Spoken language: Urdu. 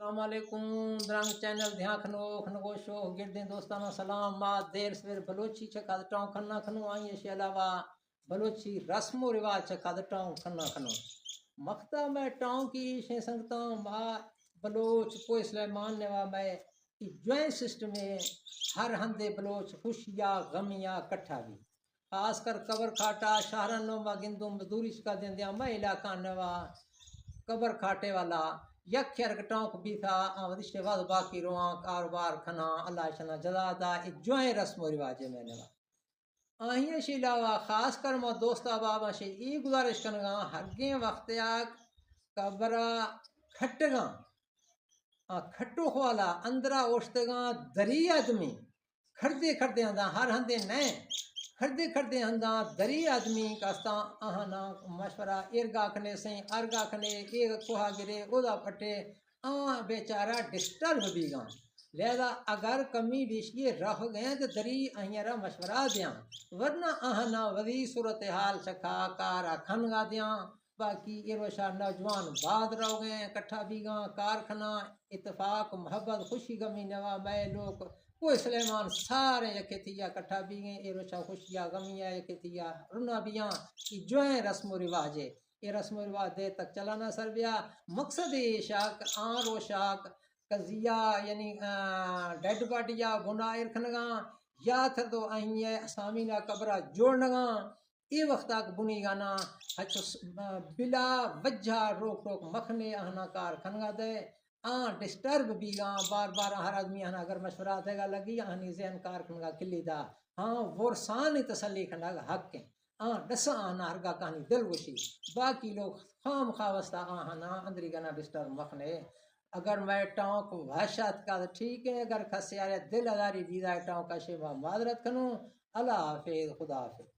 السلام علیکم درنگ چینل دھیان کھنو خنگوشو گردیں دوستانہ سلام ما دیر سویر بلوچی چکا دٹاؤں کھنا کھنو آئیں اس علاوہ بلوچی رسم و رواج چکا دٹاؤں کھنا کھنو مختہ میں ٹاؤں کی شیں سنگتاں ما بلوچ کوئی سلیمان نوا میں جوائن سسٹم میں ہر ہندے بلوچ خوشیا غمیا کٹھا بھی خاص کر قبر کھاٹا شہرن نوما گندوں مزدوری چکا دیں دیا میں علاقہ نوا قبر کھاٹے والا یک خیر ٹانک بھی تھا ودشتے واز باقی رواں کاروبار کھنا اللہ شنا جزا دا جوائیں رسم و رواج میں نے آہین شی علاوہ خاص کر ما دوست بابا شی ای گزارش کنگا ہرگیں وقت آگ قبرہ کھٹگاں کھٹو خوالا اندرا اوشتگاں دری آدمی کھردے کھردے ہنداں ہر ہندے نئے کھردے ہنداں دری آدمی کاستا آہانا مشورہ ارگا کھنے سیں ارگا کھنے ایک کوہا گرے اودا پھٹے بیچارہ ڈسٹرب بھی گاں لہذا اگر کمی بیشی رہ گئے تو دری آہیرہ مشورہ دیاں ورنہ آہانا وزی صورتحال چکا کارا کھنگا دیاں باقی ایروشا نوجوان بعد رہ گئے کٹھا بھی گاں کارخانہ اتفاق محبت خوشی غمی نوا میں لوگ کوئی سلیمان سارے یکے تھیا کٹھا بھی گئے ایروشا خوشیا غمیہ یکے تھیا رنا بیاں کی جوائیں رسم و رواج ہے یہ رسم و رواج دیر تک چلانا سر بیا مقصد شاک آن روشاک قضیہ یعنی ڈیڈ باڈیا گناہ ارکھنگاں یا تھا تو آئیے اسامینا قبرہ جوڑنگاں ای وقت تک بنی گانا بلا وجہ روک روک مکھنے آہنا کار کھنگا دے ڈسٹرب بھی گاں بار بار ہر آدمی آہنا اگر مشورہ دے گا لگی آہنی ذہن کار کھنگا کلی دا ورسانی تسلی کھنگا حق ہیں ڈسا آہنا ہرگا کہانی دل وشی باقی لوگ خام خواستہ آہنا اندری گنا ڈسٹرب مکھنے اگر میں ٹاؤں کو وحشت کا ٹھیک ہے اگر کھسیارے دل اداری دیدہ ٹاؤں کا شیبہ معذرت کنوں اللہ حافظ خدا حافظ